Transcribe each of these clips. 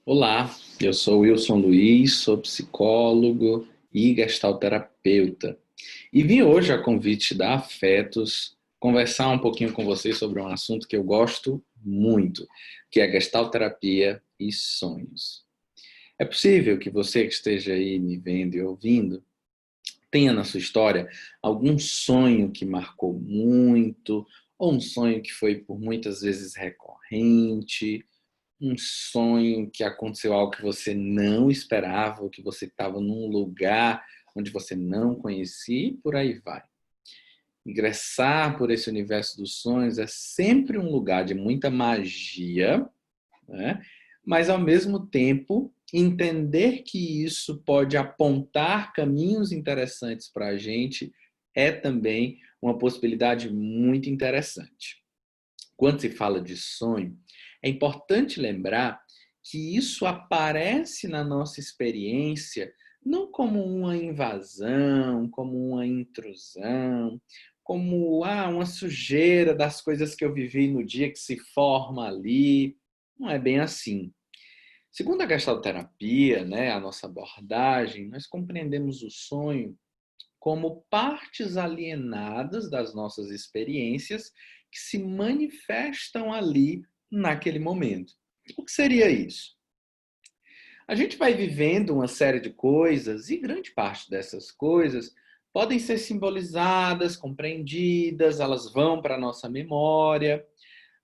Olá, eu sou Wilson Luiz, sou psicólogo e gestalterapeuta. E vim hoje a convite da Afetos conversar um pouquinho com vocês sobre um assunto que eu gosto muito, que é gestalterapia e sonhos. É possível que você que esteja aí me vendo e ouvindo tenha na sua história algum sonho que marcou muito, ou um sonho que foi por muitas vezes recorrente, um sonho que aconteceu algo que você não esperava, ou que você estava num lugar onde você não conhecia, e por aí vai. Ingressar por esse universo dos sonhos é sempre um lugar de muita magia, né? Mas ao mesmo tempo entender que isso pode apontar caminhos interessantes para a gente é também uma possibilidade muito interessante. Quando se fala de sonho, é importante lembrar que isso aparece na nossa experiência não como uma invasão, como uma intrusão, como uma sujeira das coisas que eu vivi no dia que se forma ali. Não é bem assim. Segundo a gestalterapia, né, a nossa abordagem, nós compreendemos o sonho como partes alienadas das nossas experiências que se manifestam ali naquele momento. O que seria isso? A gente vai vivendo uma série de coisas e grande parte dessas coisas podem ser simbolizadas, compreendidas, elas vão para a nossa memória.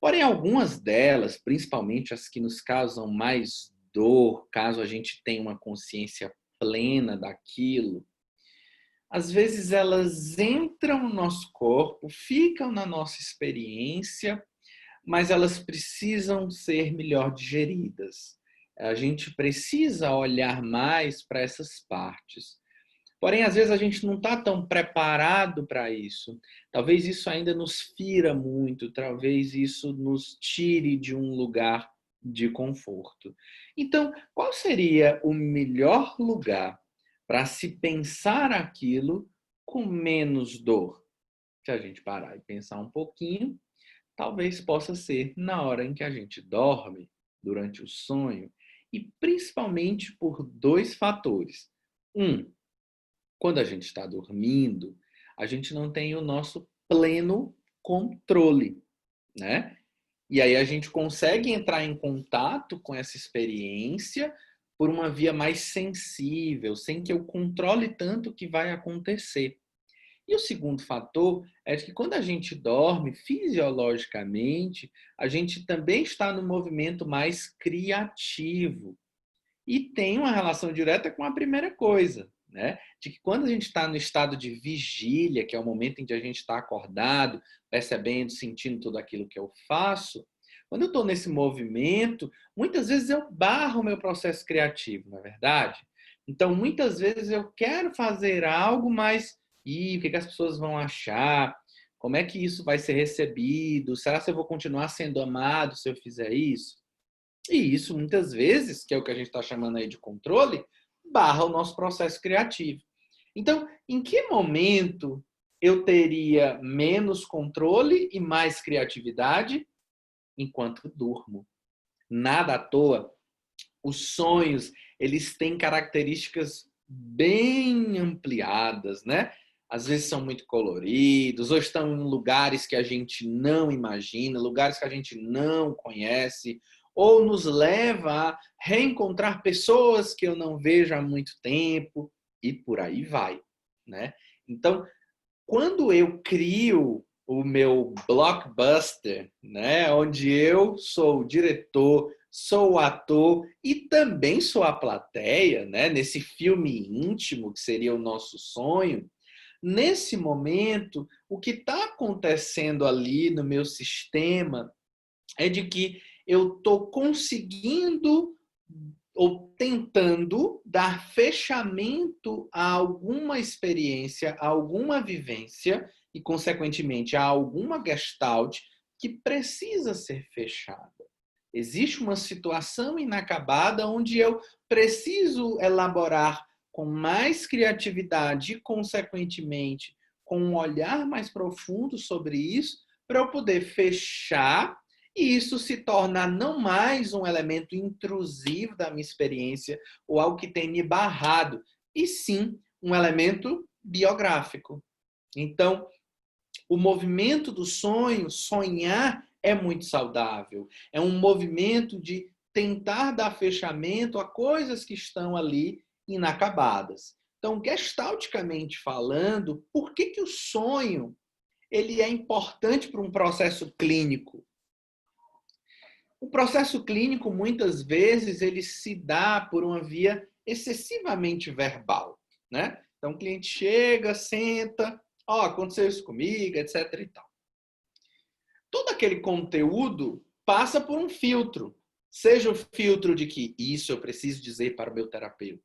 Porém, algumas delas, principalmente as que nos causam mais dor, caso a gente tenha uma consciência plena daquilo, às vezes elas entram no nosso corpo, ficam na nossa experiência, mas elas precisam ser melhor digeridas. A gente precisa olhar mais para essas partes. Porém, às vezes a gente não está tão preparado para isso. Talvez isso ainda nos fira muito, talvez isso nos tire de um lugar de conforto. Então, qual seria o melhor lugar para se pensar aquilo com menos dor? Se a gente parar e pensar um pouquinho, talvez possa ser na hora em que a gente dorme, durante o sonho, e principalmente por dois fatores. Um, quando a gente está dormindo, a gente não tem o nosso pleno controle, né? E aí a gente consegue entrar em contato com essa experiência por uma via mais sensível, sem que eu controle tanto o que vai acontecer. E o segundo fator é que quando a gente dorme, fisiologicamente, a gente também está no movimento mais criativo. E tem uma relação direta com a primeira coisa, né? De que quando a gente está no estado de vigília, que é o momento em que a gente está acordado, percebendo, sentindo tudo aquilo que eu faço, quando eu estou nesse movimento, muitas vezes eu barro o meu processo criativo, não é verdade? Então, muitas vezes eu quero fazer algo, mas o que as pessoas vão achar? Como é que isso vai ser recebido? Será que eu vou continuar sendo amado se eu fizer isso? E isso, muitas vezes, que é o que a gente está chamando aí de controle, barra o nosso processo criativo. Então, em que momento eu teria menos controle e mais criatividade? Enquanto durmo. Nada à toa, os sonhos, eles têm características bem ampliadas, né? Às vezes são muito coloridos, ou estão em lugares que a gente não imagina, lugares que a gente não conhece, ou nos leva a reencontrar pessoas que eu não vejo há muito tempo, e por aí vai, né? Então, quando eu crio o meu blockbuster, né, onde eu sou o diretor, sou o ator e também sou a plateia, né, nesse filme íntimo que seria o nosso sonho, nesse momento, o que está acontecendo ali no meu sistema é de que eu estou conseguindo ou tentando dar fechamento a alguma experiência, a alguma vivência e, consequentemente, a alguma gestalt que precisa ser fechada. Existe uma situação inacabada onde eu preciso elaborar com mais criatividade e, consequentemente, com um olhar mais profundo sobre isso, para eu poder fechar E isso se torna não mais um elemento intrusivo da minha experiência ou algo que tem me barrado, e sim um elemento biográfico. Então, o movimento do sonho, sonhar, é muito saudável. É um movimento de tentar dar fechamento a coisas que estão ali inacabadas. Então, gestalticamente falando, por que o sonho ele é importante para um processo clínico? O processo clínico, muitas vezes, ele se dá por uma via excessivamente verbal, né? Então, o cliente chega, senta, ó, aconteceu isso comigo, etc e tal. Todo aquele conteúdo passa por um filtro. Seja o filtro de que isso eu preciso dizer para o meu terapeuta.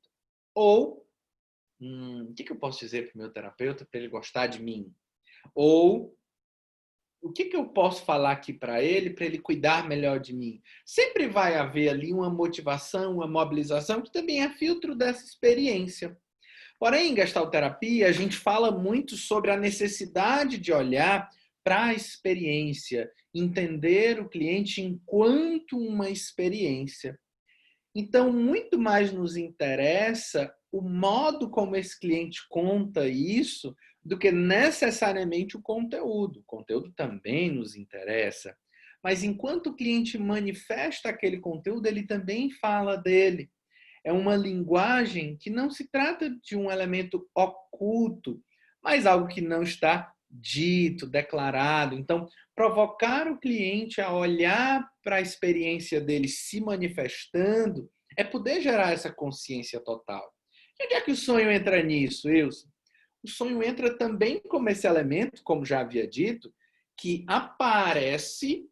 Ou, o que eu posso dizer para o meu terapeuta para ele gostar de mim? Ou, o que eu posso falar aqui para ele cuidar melhor de mim? Sempre vai haver ali uma motivação, uma mobilização, que também é filtro dessa experiência. Porém, em gestalterapia, a gente fala muito sobre a necessidade de olhar para a experiência, entender o cliente enquanto uma experiência. Então, muito mais nos interessa o modo como esse cliente conta isso do que necessariamente o conteúdo. O conteúdo também nos interessa. Mas enquanto o cliente manifesta aquele conteúdo, ele também fala dele. É uma linguagem que não se trata de um elemento oculto, mas algo que não está dito, declarado. Então, provocar o cliente a olhar para a experiência dele se manifestando é poder gerar essa consciência total. E onde é que o sonho entra nisso, Wilson? O sonho entra também como esse elemento, como já havia dito, que aparece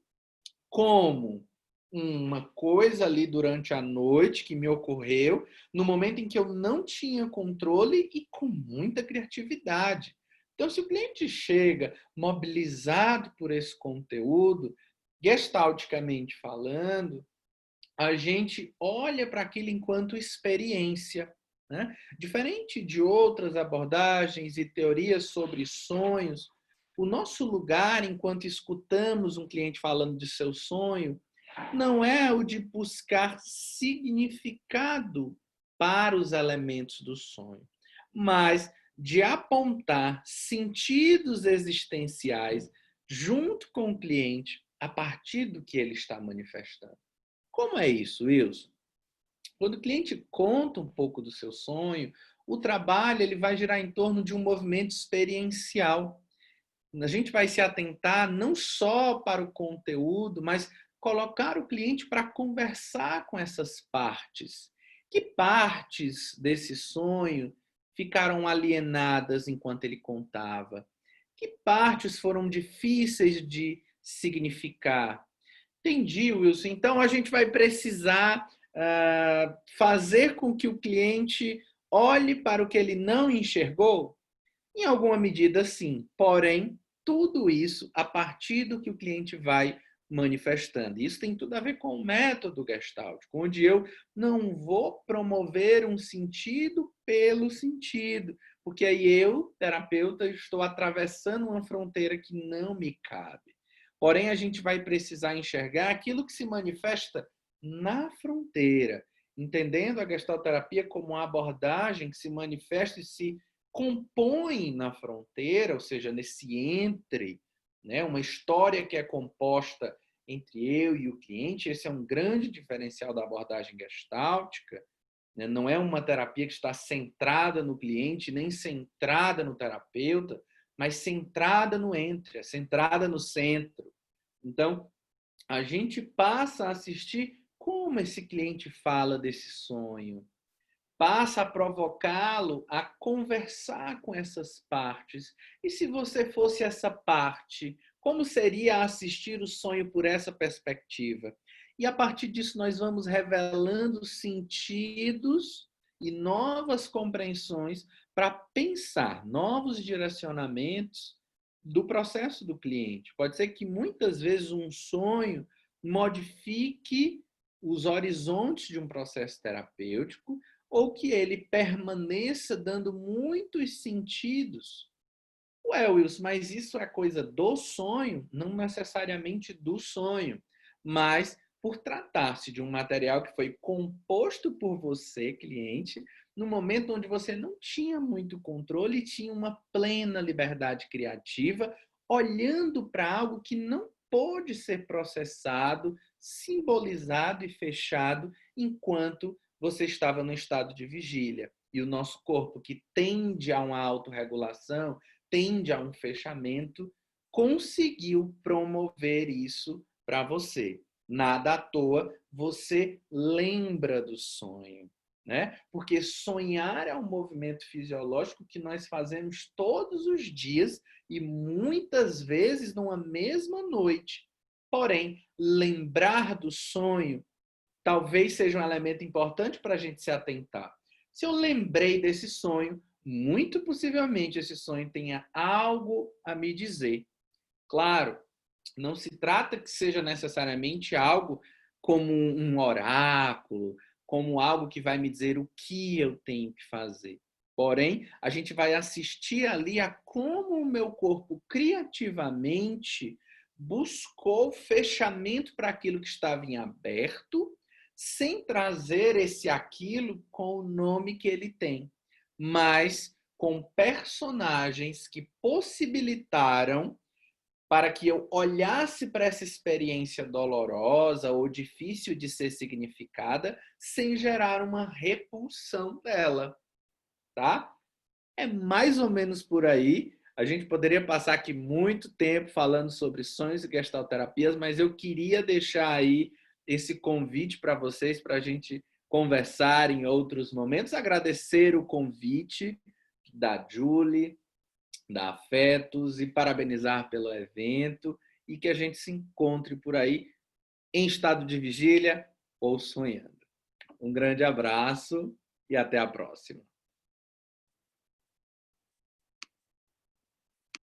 como uma coisa ali durante a noite que me ocorreu, no momento em que eu não tinha controle e com muita criatividade. Então, se o cliente chega mobilizado por esse conteúdo, gestalticamente falando, a gente olha para aquilo enquanto experiência, né? Diferente de outras abordagens e teorias sobre sonhos, o nosso lugar enquanto escutamos um cliente falando de seu sonho não é o de buscar significado para os elementos do sonho, mas de apontar sentidos existenciais junto com o cliente a partir do que ele está manifestando. Como é isso, Wilson? Quando o cliente conta um pouco do seu sonho, o trabalho ele vai girar em torno de um movimento experiencial. A gente vai se atentar não só para o conteúdo, mas colocar o cliente para conversar com essas partes. Que partes desse sonho ficaram alienadas enquanto ele contava? Que partes foram difíceis de significar? Entendi, Wilson. Então, a gente vai precisar fazer com que o cliente olhe para o que ele não enxergou? Em alguma medida, sim. Porém, tudo isso a partir do que o cliente vai manifestando. Isso tem tudo a ver com o método gestáltico, onde eu não vou promover um sentido pelo sentido, porque aí eu, terapeuta, estou atravessando uma fronteira que não me cabe. Porém, a gente vai precisar enxergar aquilo que se manifesta na fronteira, entendendo a gestalterapia como uma abordagem que se manifesta e se compõe na fronteira, ou seja, nesse entre, né, uma história que é composta entre eu e o cliente. Esse é um grande diferencial da abordagem gestáltica, né? Não é uma terapia que está centrada no cliente, nem centrada no terapeuta, mas centrada no entre, centrada no centro. Então, a gente passa a assistir como esse cliente fala desse sonho, passa a provocá-lo a conversar com essas partes. E se você fosse essa parte, como seria assistir o sonho por essa perspectiva? E a partir disso nós vamos revelando sentidos e novas compreensões para pensar novos direcionamentos do processo do cliente. Pode ser que muitas vezes um sonho modifique os horizontes de um processo terapêutico, ou que ele permaneça dando muitos sentidos. Ué, Wilson, mas isso é coisa do sonho? Não necessariamente do sonho. mas por tratar-se de um material que foi composto por você, cliente, no momento onde você não tinha muito controle e tinha uma plena liberdade criativa, olhando para algo que não pôde ser processado, simbolizado e fechado enquanto você estava no estado de vigília. E o nosso corpo, que tende a uma autorregulação, tende a um fechamento, conseguiu promover isso para você. Nada à toa, você lembra do sonho, né? Porque sonhar é um movimento fisiológico que nós fazemos todos os dias e muitas vezes numa mesma noite. Porém, lembrar do sonho talvez seja um elemento importante para a gente se atentar. Se eu lembrei desse sonho, muito possivelmente esse sonho tenha algo a me dizer. Claro, não se trata que seja necessariamente algo como um oráculo, como algo que vai me dizer o que eu tenho que fazer. Porém, a gente vai assistir ali a como o meu corpo criativamente buscou fechamento para aquilo que estava em aberto, sem trazer esse aquilo com o nome que ele tem, mas com personagens que possibilitaram para que eu olhasse para essa experiência dolorosa ou difícil de ser significada sem gerar uma repulsão dela, tá? É mais ou menos por aí. A gente poderia passar aqui muito tempo falando sobre sonhos e gestalterapias, mas eu queria deixar aí esse convite para vocês, para a gente conversar em outros momentos. Agradecer o convite da Julie, da Afetos, e parabenizar pelo evento e que a gente se encontre por aí em estado de vigília ou sonhando. Um grande abraço e até a próxima.